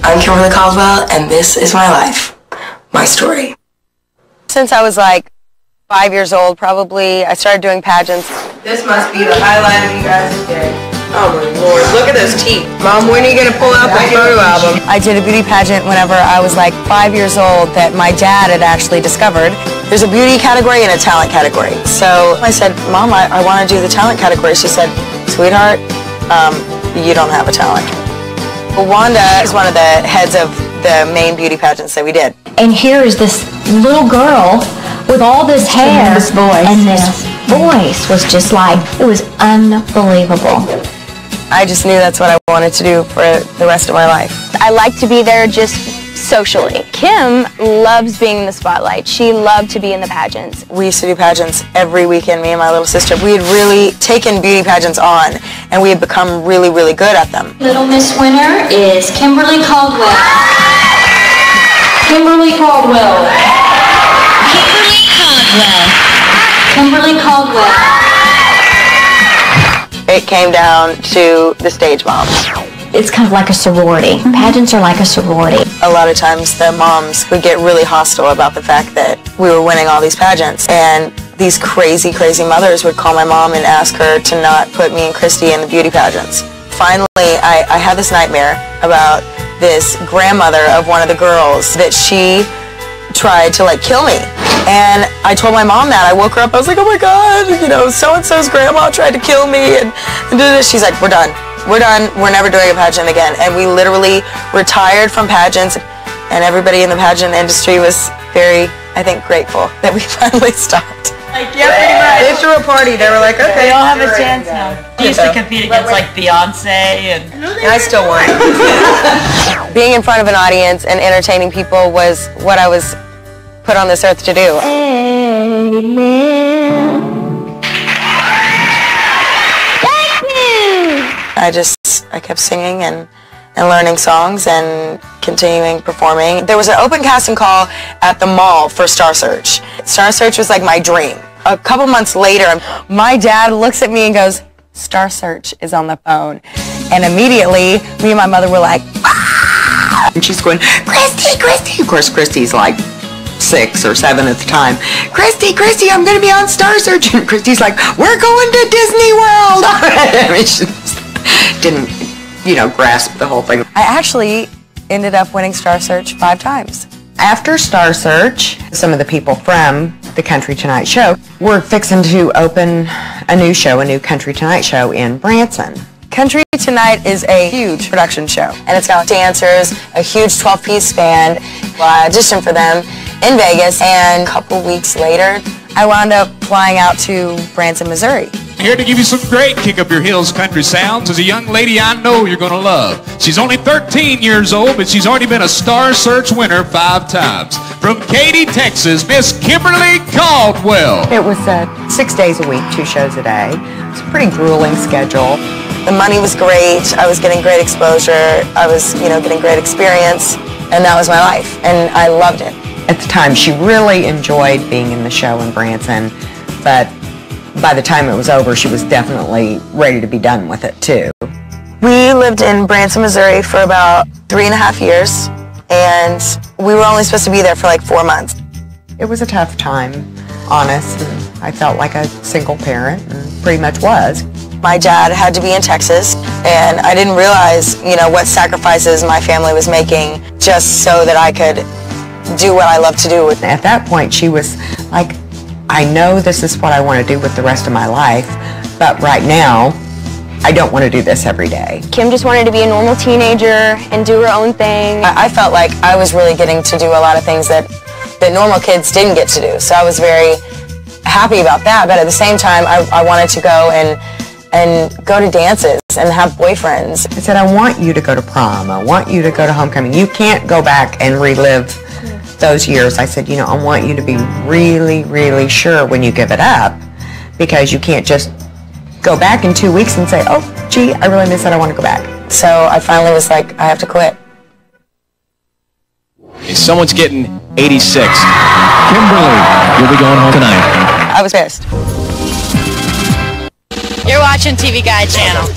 I'm Kimberly Caldwell, and this is my life, my story. Since I was like 5 years old, probably, I started doing pageants. This must be the highlight of you guys' day. Oh my Lord, look at those teeth. Mom, when are you going to pull out the photo album? I did a beauty pageant whenever I was like 5 years old that my dad had actually discovered. There's a beauty category and a talent category. So I said, Mom, I want to do the talent category. She said, sweetheart, you don't have a talent. Well, Wanda is one of the heads of the main beauty pageants that we did. And here is this little girl with all this hair, this voice, and this voice was just like, it was unbelievable. I just knew that's what I wanted to do for the rest of my life. I like to be there just socially. Kim loves being in the spotlight. She loved to be in the pageants. We used to do pageants every weekend, me and my little sister. We had really taken beauty pageants on, and we had become really, really good at them. Little Miss Winner is Kimberly Caldwell. Kimberly Caldwell. Kimberly Caldwell. Kimberly Caldwell. It came down to the stage moms. It's kind of like a sorority. Pageants are like a sorority. A lot of times the moms would get really hostile about the fact that we were winning all these pageants, and these crazy, crazy mothers would call my mom and ask her to not put me and Christy in the beauty pageants. Finally, I had this nightmare about this grandmother of one of the girls that she tried to like kill me. And I told my mom that. I woke her up, I was like, oh my God, you know, so-and-so's grandma tried to kill me, and she's like, we're done. We're done. We're never doing a pageant again. And we literally retired from pageants, and everybody in the pageant industry was very, I think, grateful that we finally stopped. Like, yeah, pretty much. They threw a party. They were like, okay. They all have a chance now. He used to compete against like Beyonce and I still won. Being in front of an audience and entertaining people was what I was put on this earth to do. Amen. I kept singing and learning songs and continuing performing. There was an open casting call at the mall for Star Search. Star Search was like my dream. A couple months later, my dad looks at me and goes, Star Search is on the phone. And immediately, me and my mother were like, ah! And she's going, Christy, Christy. Of course, Christy's like 6 or 7 at the time. Christy, Christy, I'm going to be on Star Search. And Christy's like, we're going to Disney World. I mean, she didn't, grasp the whole thing. I actually ended up winning Star Search 5 times. After Star Search, some of the people from the Country Tonight Show were fixing to open a new show, a new Country Tonight Show in Branson. Country Tonight is a huge production show, and it's got dancers, a huge 12-piece band. I auditioned for them in Vegas, and a couple weeks later, I wound up flying out to Branson, Missouri. Here to give you some great kick-up-your-heels country sounds is a young lady I know you're going to love. She's only 13 years old, but she's already been a Star Search winner 5 times. From Katy, Texas, Miss Kimberly Caldwell. It was 6 days a week, 2 shows a day. It was a pretty grueling schedule. The money was great. I was getting great exposure. I was, getting great experience, and that was my life, and I loved it. At the time, she really enjoyed being in the show in Branson, but by the time it was over, she was definitely ready to be done with it, too. We lived in Branson, Missouri for about 3.5 years, and we were only supposed to be there for like 4 months. It was a tough time, honest, and I felt like a single parent, and pretty much was. My dad had to be in Texas, and I didn't realize, what sacrifices my family was making just so that I could do what I love to do. At that point, she was like, I know this is what I want to do with the rest of my life, but right now, I don't want to do this every day. Kim just wanted to be a normal teenager and do her own thing. I felt like I was really getting to do a lot of things that normal kids didn't get to do, so I was very happy about that, but at the same time, I wanted to go and go to dances and have boyfriends. I said, I want you to go to prom. I want you to go to homecoming. You can't go back and relive those years. I said, I want you to be really, really sure when you give it up, because you can't just go back in 2 weeks and say, oh, gee, I really miss it. I want to go back. So I finally was like, I have to quit. Someone's getting 86. Kimberly, you'll be going home tonight. I was pissed. You're watching TV Guide Channel.